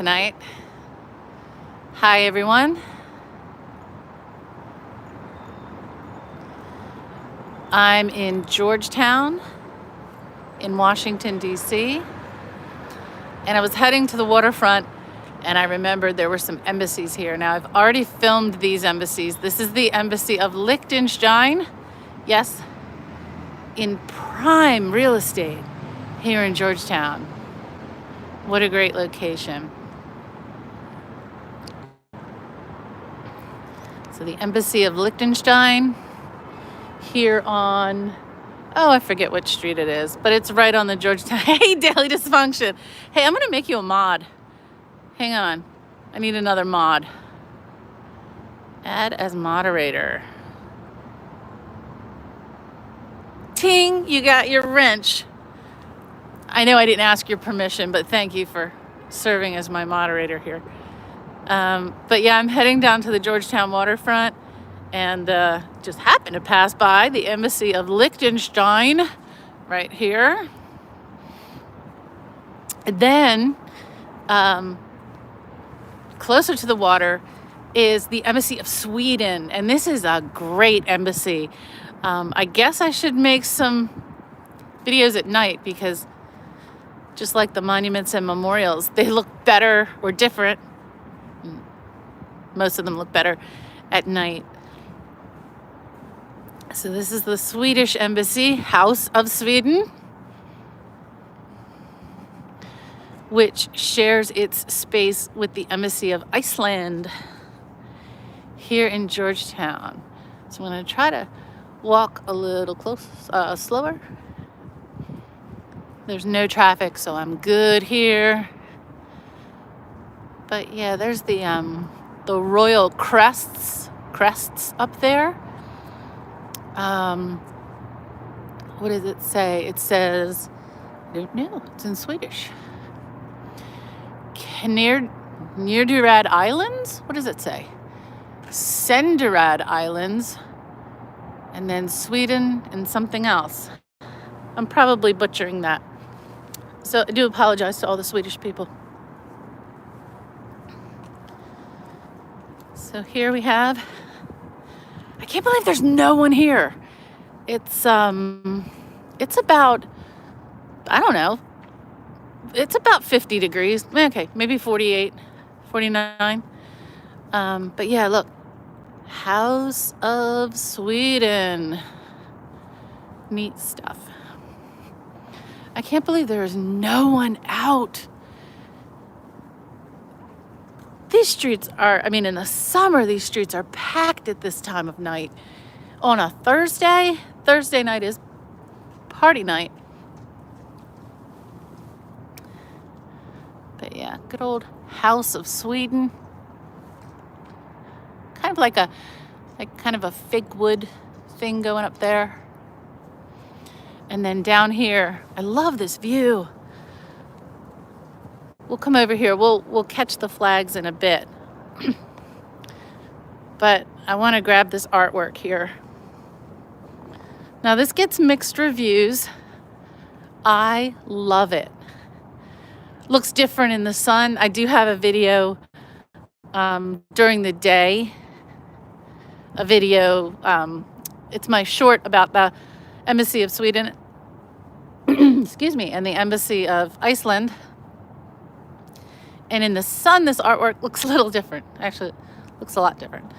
tonight. Hi everyone. I'm in Georgetown in Washington, D.C. and I was heading to the waterfront and I remembered there were some embassies here. Now I've already filmed these embassies. This is the Embassy of Lichtenstein. Yes, in prime real estate here in Georgetown. What a great location. So the Embassy of Lichtenstein here on, oh, I forget which street it is, but it's right on the Georgetown. Hey, Daily Dysfunction. Hey, I'm gonna make you a mod. Hang on, I need another mod. Add as moderator. Ting, you got your wrench. I know I didn't ask your permission, but thank you for serving as my moderator here. But yeah, I'm heading down to the Georgetown waterfront and just happened to pass by the Embassy of Lichtenstein right here. And then closer to the water is the Embassy of Sweden, and this is a great embassy. I guess I should make some videos at night because just like the monuments and memorials, they look better or different. Most of them look better at night. So this is the Swedish Embassy, House of Sweden, which shares its space with the Embassy of Iceland here in Georgetown. So I'm going to try to walk a little slower. There's no traffic, so I'm good here. But yeah, there's the royal crests up there. What does it say? It says, I don't know, it's in Swedish. Neardurad Islands? What does it say? Senderad Islands, and then Sweden and something else. I'm probably butchering that. So I do apologize to all the Swedish people. So here we have, I can't believe there's no one here. It's about, I don't know, it's about 50 degrees. Okay, maybe 48, 49. But yeah, look, House of Sweden. Neat stuff. I can't believe there's no one out. These streets are, in the summer, these streets are packed at this time of night. On a Thursday night is party night. But yeah, good old House of Sweden. Kind of like kind of a fig wood thing going up there. And then down here, I love this view. We'll come over here. We'll catch the flags in a bit. But I want to grab this artwork here. Now this gets mixed reviews. I love it. Looks different in the sun. I do have a video during the day. A video, it's my short about the Embassy of Sweden, excuse me, and the Embassy of Iceland. And in the sun, this artwork looks a little different. Actually, it looks a lot different.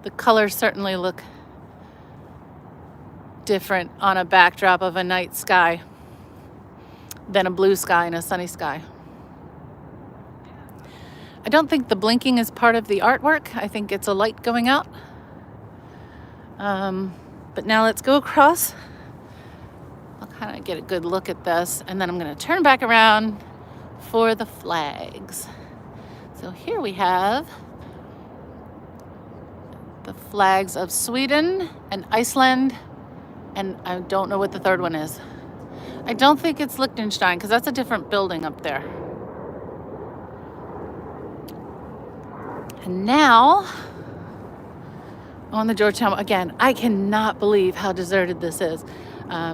The colors certainly look different on a backdrop of a night sky than a blue sky and a sunny sky. I don't think the blinking is part of the artwork. I think it's a light going out. But now let's go across. I'll kind of get a good look at this, and then I'm going to turn back around for the flags. So here we have the flags of Sweden and Iceland, and I don't know what the third one is. I don't think it's Liechtenstein because that's a different building up there. And now, on the Georgetown, again, I cannot believe how deserted this is.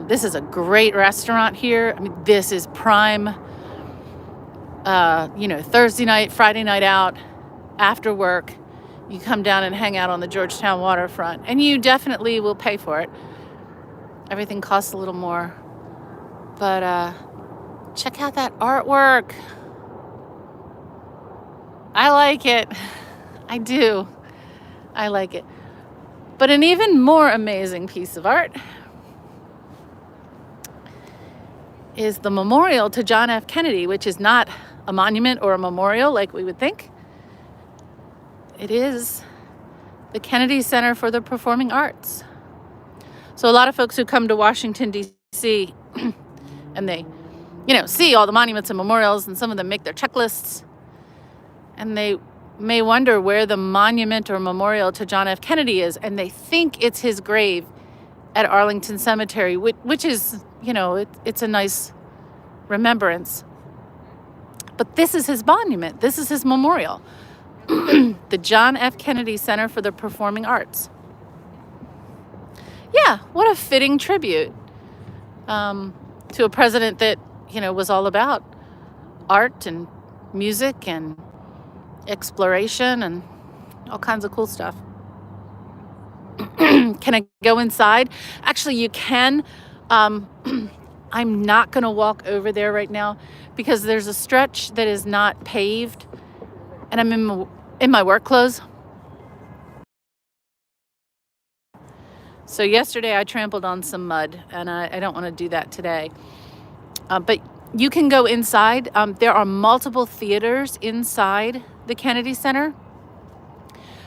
This is a great restaurant here. I mean, this is prime, Thursday night, Friday night out, after work. You come down and hang out on the Georgetown waterfront, and you definitely will pay for it. Everything costs a little more. But check out that artwork. I like it. I do. I like it. But an even more amazing piece of art is the memorial to John F. Kennedy, which is not a monument or a memorial like we would think. It is the Kennedy Center for the Performing Arts. So a lot of folks who come to Washington, D.C., and they, see all the monuments and memorials, and some of them make their checklists, and they may wonder where the monument or memorial to John F. Kennedy is, and they think it's his grave at Arlington Cemetery, which is, it's a nice remembrance. But this is his monument. This is his memorial. The John F. Kennedy Center for the Performing Arts. Yeah, what a fitting tribute to a president that, was all about art and music and exploration and all kinds of cool stuff. Can I go inside? Actually, you can. I'm not going to walk over there right now because there's a stretch that is not paved, and I'm in my work clothes. So yesterday I trampled on some mud, and I don't want to do that today. But you can go inside. There are multiple theaters inside the Kennedy Center.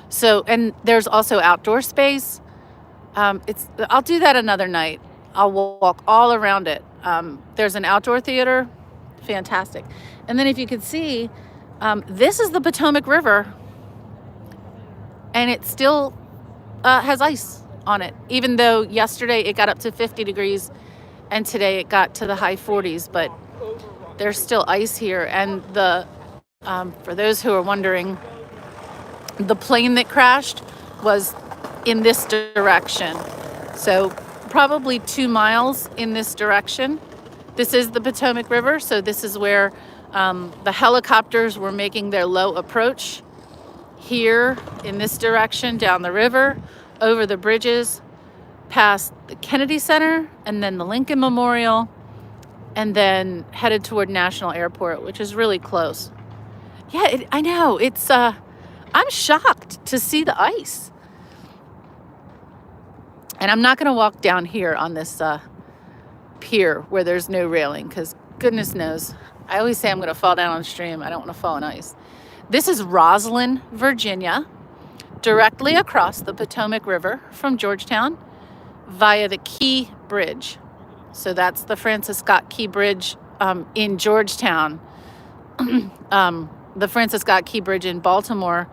So, and there's also outdoor space. I'll do that another night. I'll walk all around it. There's an outdoor theater. Fantastic. And then if you could see, this is the Potomac River, and it still has ice on it, even though yesterday it got up to 50 degrees and today it got to the high 40s, but there's still ice here. And for those who are wondering, the plane that crashed was in this direction. So probably 2 miles in this direction. This is the Potomac River, so this is where the helicopters were making their low approach here in this direction, down the river, over the bridges, past the Kennedy Center, and then the Lincoln Memorial, and then headed toward National Airport, which is really close. Yeah, I know. It's I'm shocked to see the ice. And I'm not going to walk down here on this pier where there's no railing, because goodness knows, I always say I'm going to fall down on the stream. I don't want to fall on ice. This is Rosslyn, Virginia, directly across the Potomac River from Georgetown via the Key Bridge. So that's the Francis Scott Key Bridge in Georgetown. The Francis Scott Key Bridge in Baltimore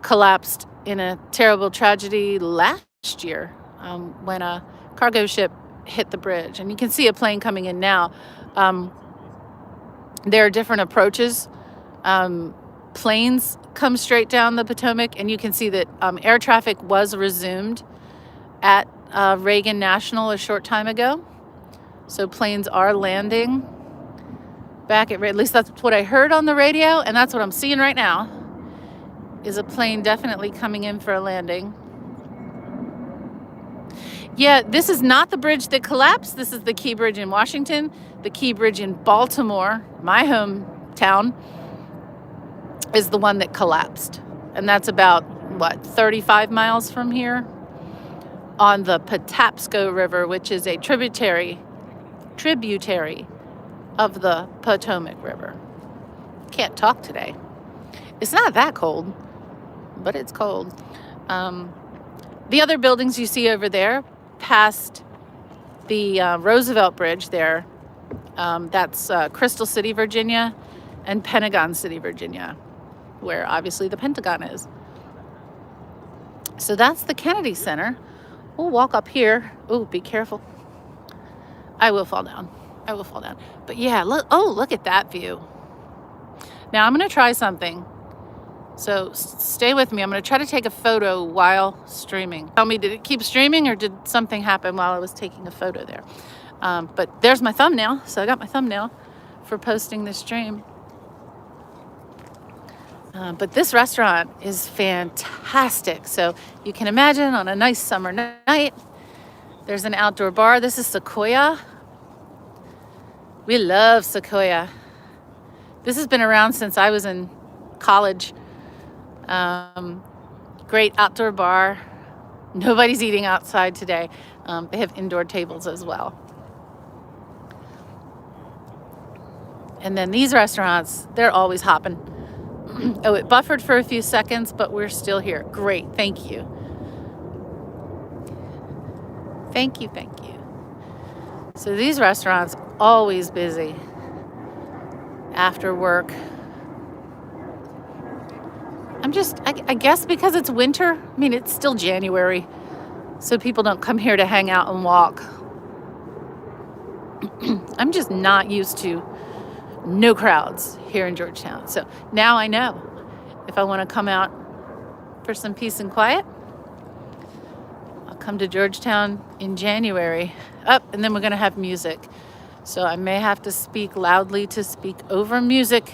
collapsed in a terrible tragedy last year when a cargo ship hit the bridge. And you can see a plane coming in now. There are different approaches. Planes come straight down the Potomac, and you can see that air traffic was resumed at Reagan National a short time ago. So planes are landing back at least that's what I heard on the radio, and that's what I'm seeing right now, is a plane definitely coming in for a landing. Yeah, this is not the bridge that collapsed. This is the Key Bridge in Washington. The Key Bridge in Baltimore, my hometown, is the one that collapsed. And that's about, 35 miles from here on the Patapsco River, which is a tributary of the Potomac River. Can't talk today. It's not that cold, but it's cold. The other buildings you see over there, past the Roosevelt Bridge there, that's Crystal City, Virginia, and Pentagon City, Virginia, where obviously the Pentagon is. So that's the Kennedy Center. We'll walk up here. Oh, be careful. I will fall down. But yeah, look at that view. Now I'm going to try something. So stay with me. I'm going to try to take a photo while streaming. Tell me, did it keep streaming or did something happen while I was taking a photo there? But there's my thumbnail. So I got my thumbnail for posting this stream. But this restaurant is fantastic. So you can imagine on a nice summer night, there's an outdoor bar. This is Sequoia. We love Sequoia. This has been around since I was in college. Great outdoor bar. Nobody's eating outside today. They have indoor tables as well. And then these restaurants, they're always hopping. Oh, it buffered for a few seconds, but we're still here. Great, thank you. Thank you, thank you. So these restaurants, always busy after work. I guess because it's winter, I mean, it's still January, so people don't come here to hang out and walk. I'm just not used to no crowds here in Georgetown. So now I know if I want to come out for some peace and quiet, I'll come to Georgetown in January. And then we're going to have music. So I may have to speak loudly to speak over music.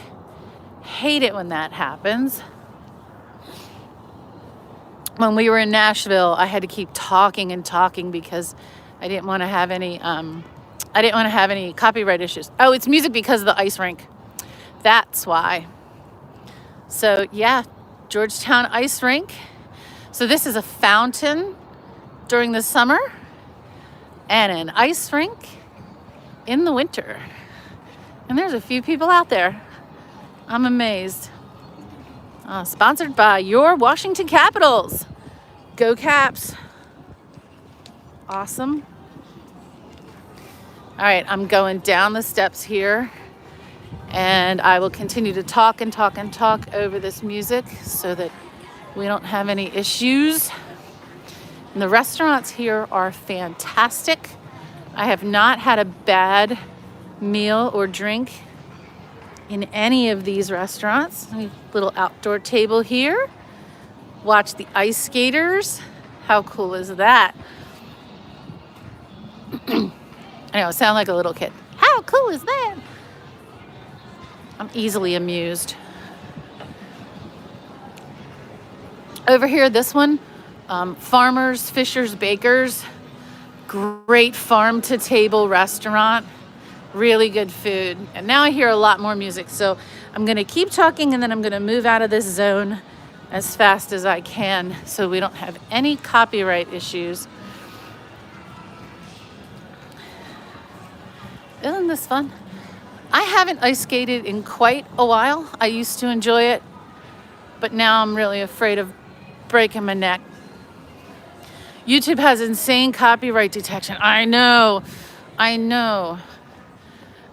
Hate it when that happens. When we were in Nashville, I had to keep talking and talking because I didn't want to have any copyright issues. Oh, it's music because of the ice rink. That's why. So yeah, Georgetown ice rink. So this is a fountain during the summer and an ice rink in the winter. And there's a few people out there. I'm amazed. Sponsored by your Washington Capitals. Go Caps. Awesome. All right, I'm going down the steps here and I will continue to talk and talk and talk over this music so that we don't have any issues. And the restaurants here are fantastic. I have not had a bad meal or drink in any of these restaurants. Little outdoor table here. Watch the ice skaters. How cool is that? I know, I sound like a little kid. How cool is that? I'm easily amused. Over here, this one, Farmers, Fishers, Bakers. Great farm-to-table restaurant. Really good food. And now I hear a lot more music. So I'm going to keep talking and then I'm going to move out of this zone as fast as I can so we don't have any copyright issues. Isn't this fun? I haven't ice skated in quite a while. I used to enjoy it, but now I'm really afraid of breaking my neck. YouTube has insane copyright detection. I know.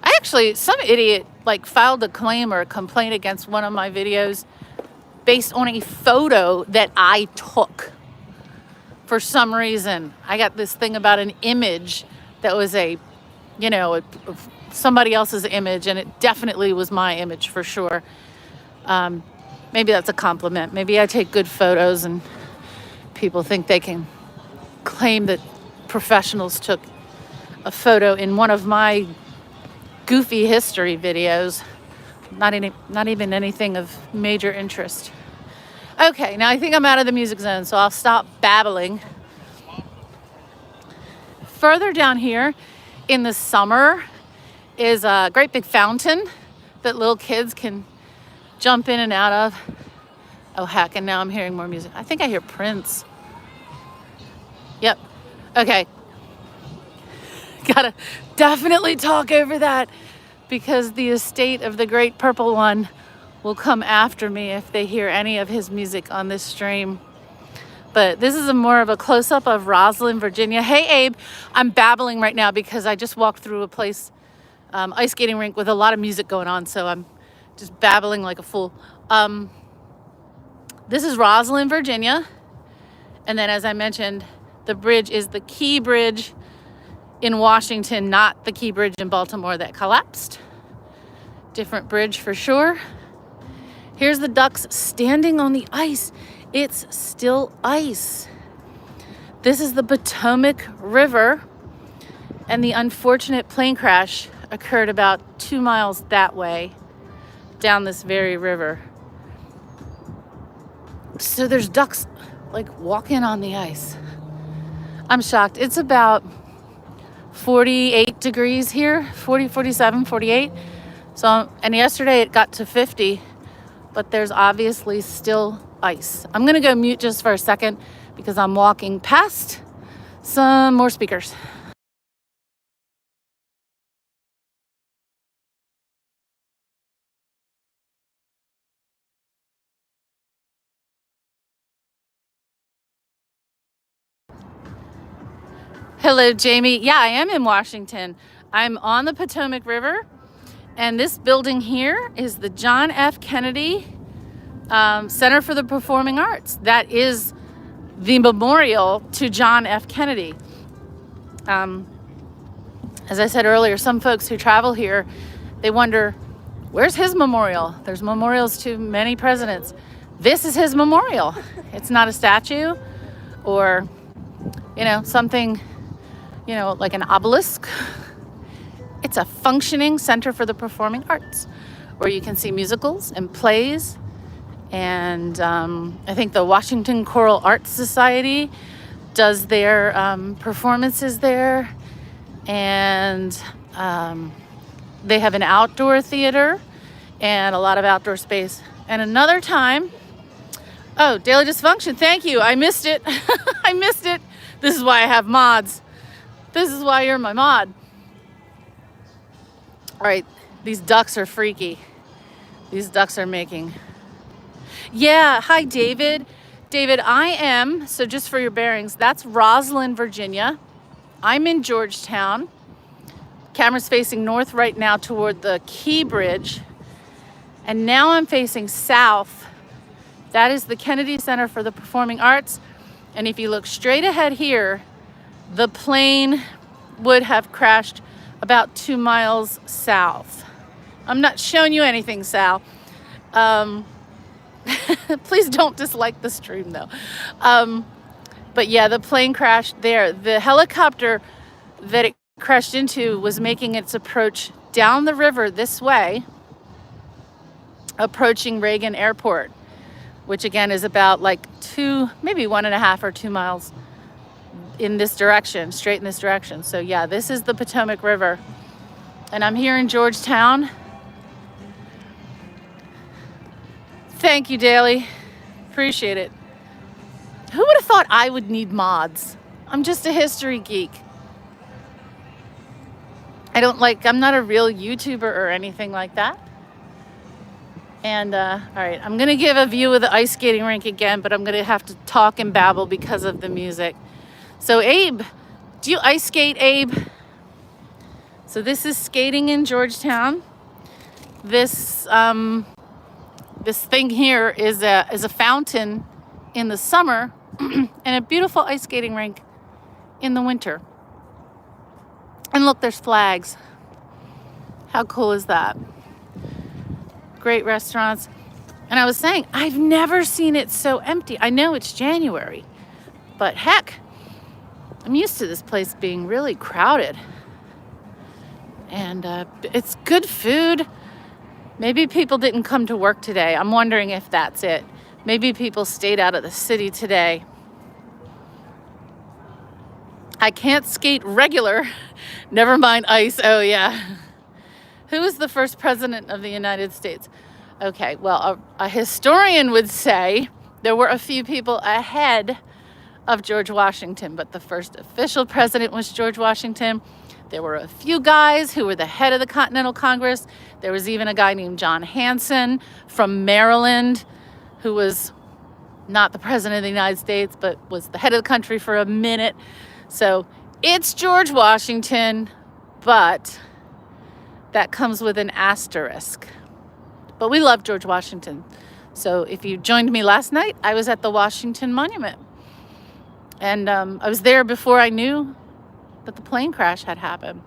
Actually, some idiot filed a claim or a complaint against one of my videos based on a photo that I took. For some reason, I got this thing about an image that was somebody else's image, and it definitely was my image for sure. Maybe that's a compliment. Maybe I take good photos and people think they can claim that professionals took a photo in one of my goofy history videos. Not even anything of major interest. Okay, now I think I'm out of the music zone, so I'll stop babbling. Further down here in the summer is a great big fountain that little kids can jump in and out of. Oh heck, and now I'm hearing more music. I think I hear Prince. Yep. Okay. Gotta definitely talk over that because the estate of the Great Purple One will come after me if they hear any of his music on this stream. But this is more of a close-up of Rosslyn, Virginia. Hey, Abe, I'm babbling right now because I just walked through a place, ice skating rink with a lot of music going on, so I'm just babbling like a fool. This is Rosslyn, Virginia. And then, as I mentioned, the bridge is the Key Bridge in Washington, not the Key Bridge in Baltimore that collapsed. Different bridge for sure. Here's the ducks standing on the ice. It's still ice. This is the Potomac River, and the unfortunate plane crash occurred about 2 miles that way down this very river. So there's ducks like walking on the ice. I'm shocked. It's about 48 degrees here, 40, 47, 48. So, and yesterday it got to 50, but there's obviously still ice. I'm gonna go mute just for a second because I'm walking past some more speakers. Hello, Jamie. Yeah, I am in Washington. I'm on the Potomac River, and this building here is the John F. Kennedy Center for the Performing Arts. That is the memorial to John F. Kennedy. As I said earlier, some folks who travel here, they wonder, where's his memorial? There's memorials to many presidents. This is his memorial. It's not a statue or, something, like an obelisk. It's a functioning center for the performing arts where you can see musicals and plays. And I think the Washington Choral Arts Society does their performances there. And they have an outdoor theater and a lot of outdoor space. And another time, Daily Dysfunction, thank you. I missed it. I missed it. This is why I have mods. This is why you're my mod. All right, these ducks are freaky. These ducks are making. Yeah, hi, David. David, I am, so just for your bearings, that's Rosslyn, Virginia. I'm in Georgetown. Camera's facing north right now toward the Key Bridge. And now I'm facing south. That is the Kennedy Center for the Performing Arts. And if you look straight ahead here, the plane would have crashed about 2 miles south. I'm not showing you anything, Sal. Please don't dislike the stream, though. But yeah, the plane crashed there. The helicopter that it crashed into was making its approach down the river this way, approaching Reagan Airport, which again is about like 1.5 or 2 miles in this direction, straight in this direction. So yeah, this is the Potomac River. And I'm here in Georgetown. Thank you, Daly. Appreciate it. Who would have thought I would need mods? I'm just a history geek. I'm not a real YouTuber or anything like that. And, all right, I'm going to give a view of the ice skating rink again, but I'm going to have to talk and babble because of the music. So, Abe, do you ice skate, Abe? So this is skating in Georgetown. This thing here is a fountain in the summer and a beautiful ice skating rink in the winter. And look, there's flags. How cool is that? Great restaurants. And I was saying, I've never seen it so empty. I know it's January, but heck, I'm used to this place being really crowded. And it's good food. Maybe people didn't come to work today. I'm wondering if that's it. Maybe people stayed out of the city today. I can't skate regular. Never mind ice. Oh, yeah. Who was the first president of the United States? Okay, well, a historian would say there were a few people ahead of George Washington, but the first official president was George Washington. There were a few guys who were the head of the Continental Congress. There was even a guy named John Hanson from Maryland who was not the president of the United States, but was the head of the country for a minute. So it's George Washington, but that comes with an asterisk. But we love George Washington. So if you joined me last night, I was at the Washington Monument. And I was there before I knew that the plane crash had happened.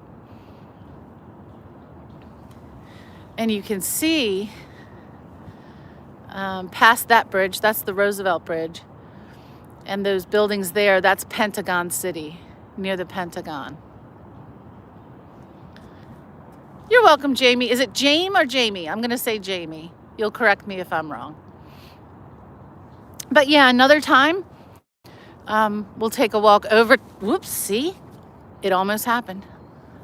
And you can see Past that bridge, that's the Roosevelt Bridge. And those buildings there, that's Pentagon City, near the Pentagon. You're welcome, Jamie. Is it Jame or Jamie? I'm going to say Jamie. You'll correct me if I'm wrong. But yeah, another time, we'll take a walk over. Whoops, see? It almost happened.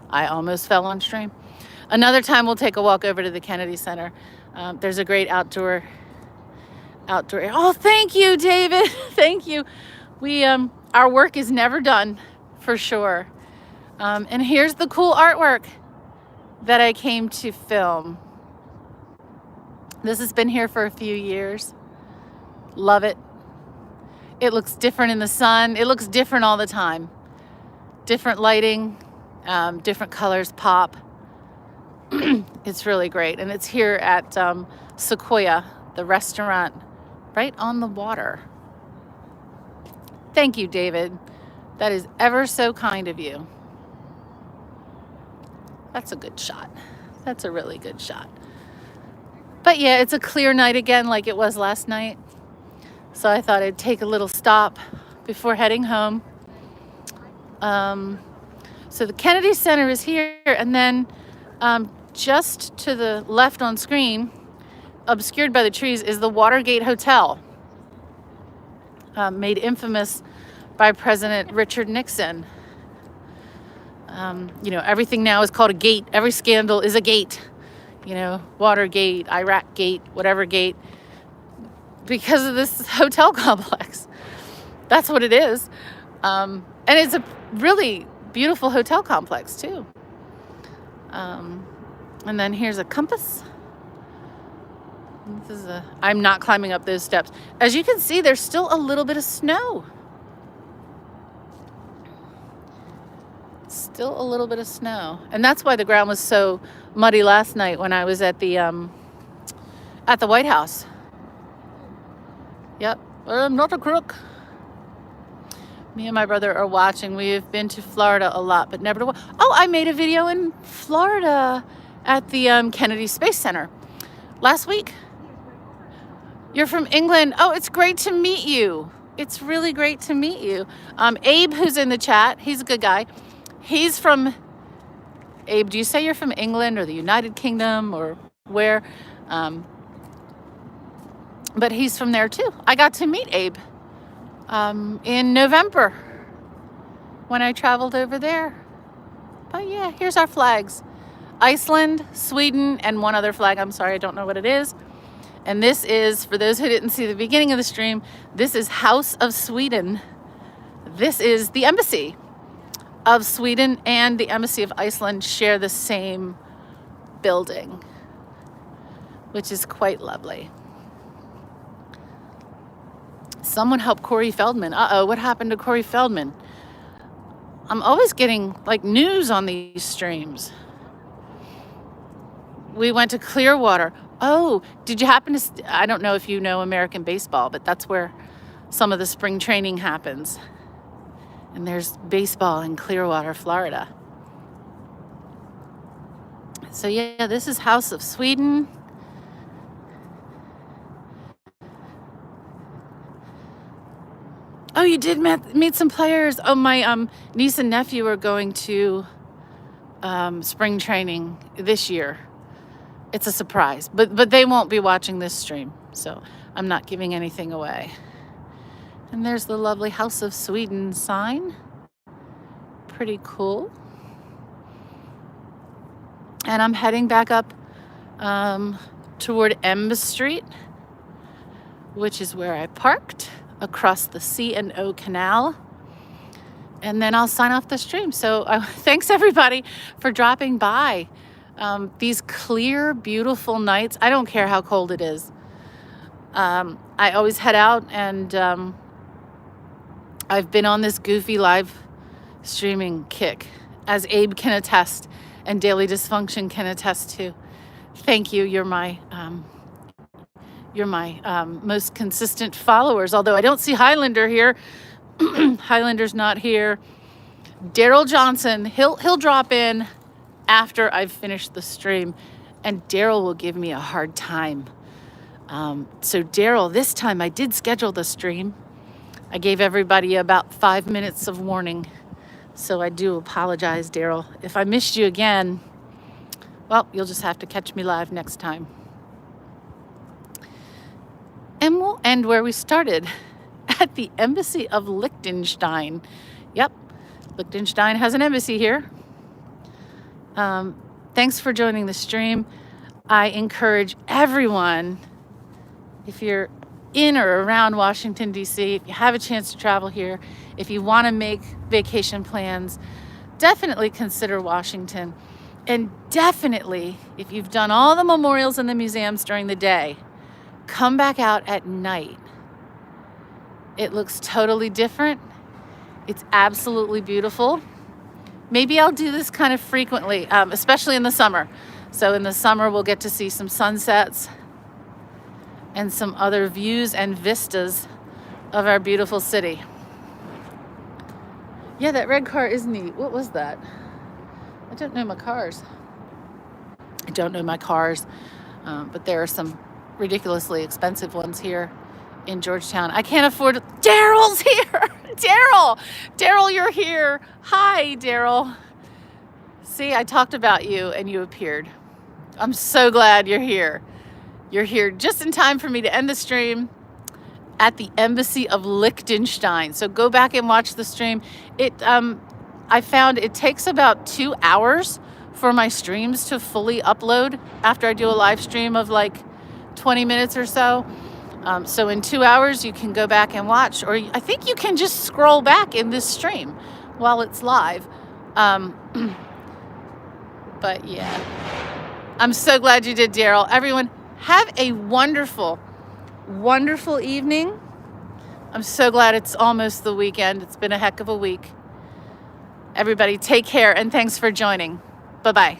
I almost fell on stream. Another time, we'll take a walk over to the Kennedy Center. There's a great outdoor. Oh, thank you, David. Thank you. Our work is never done, for sure. And here's the cool artwork that I came to film. This has been here for a few years. Love it. It looks different in the sun. It looks different all the time. Different lighting, different colors pop. It's really great. And it's here at Sequoia, the restaurant right on the water. Thank you, David. That is ever so kind of you. That's a good shot. That's a really good shot. But yeah, it's a clear night again like it was last night. So I thought I'd take a little stop before heading home. So the Kennedy Center is here, and then just to the left on screen, obscured by the trees, is the Watergate Hotel, made infamous by President Richard Nixon. Everything now is called a gate. Every scandal is a gate. Watergate, Iraq Gate, whatever gate, because of this hotel complex. That's what it is. And it's a really beautiful hotel complex, too. And then here's a compass. I'm not climbing up those steps. As you can see, there's still a little bit of snow. Still a little bit of snow. And that's why the ground was so muddy last night when I was at the White House. Yep, I'm not a crook. Me and my brother are watching. We have been to Florida a lot, but never to... Oh, I made a video in Florida at the Kennedy Space Center last week. You're from England. Oh, it's great to meet you. It's really great to meet you. Abe, who's in the chat, he's a good guy. He's from... Abe, do you say you're from England or the United Kingdom or where? But he's from there too. I got to meet Abe in November when I traveled over there. But yeah, here's our flags. Iceland, Sweden, and one other flag. I'm sorry, I don't know what it is. And this is, for those who didn't see the beginning of the stream, this is House of Sweden. This is the Embassy of Sweden and the Embassy of Iceland share the same building, which is quite lovely. Someone help Corey Feldman. Uh-oh, what happened to Corey Feldman? I'm always getting news on these streams. We went to Clearwater. Oh, did you happen to... I don't know if you know American baseball, but that's where some of the spring training happens. And there's baseball in Clearwater, Florida. So yeah, this is House of Sweden. Oh, you did meet some players. Oh, my niece and nephew are going to spring training this year. It's a surprise, but they won't be watching this stream, so I'm not giving anything away. And there's the lovely House of Sweden sign. Pretty cool. And I'm heading back up toward Embassy Street, which is where I parked, across the C&O Canal. And then I'll sign off the stream. So thanks everybody for dropping by. These clear, beautiful nights. I don't care how cold it is. I always head out, and I've been on this goofy live streaming kick, as Abe can attest, and Daily Dysfunction can attest to. Thank you. You're my most consistent followers. Although I don't see Highlander here. Highlander's not here. Daryl Johnson, he'll drop in after I've finished the stream, and Daryl will give me a hard time So Daryl, this time I did schedule the stream. I gave everybody about 5 minutes of warning. So I do apologize, Daryl. If I missed you again, well, you'll just have to catch me live next time. And we'll end where we started, at the Embassy of Lichtenstein. Yep, Liechtenstein has an embassy here. Thanks for joining the stream. I encourage everyone, if you're in or around Washington, D.C., if you have a chance to travel here, if you want to make vacation plans, definitely consider Washington. And definitely, if you've done all the memorials and the museums during the day, come back out at night. It looks totally different. It's absolutely beautiful. Maybe I'll do this kind of frequently, especially in the summer. So in the summer, we'll get to see some sunsets and some other views and vistas of our beautiful city. Yeah, that red car is neat. What was that? I don't know my cars. But there are some ridiculously expensive ones here in Georgetown. I can't afford it. Daryl's here. Daryl, you're here. Hi, Daryl. See, I talked about you and you appeared. I'm so glad you're here. You're here just in time for me to end the stream at the Embassy of Liechtenstein. So go back and watch the stream. I found it takes about 2 hours for my streams to fully upload after I do a live stream of like 20 minutes or so. So in 2 hours, you can go back and watch, or I think you can just scroll back in this stream while it's live. But yeah, I'm so glad you did, Daryl. Everyone, have a wonderful, wonderful evening. I'm so glad it's almost the weekend. It's been a heck of a week. Everybody, take care, and thanks for joining. Bye-bye.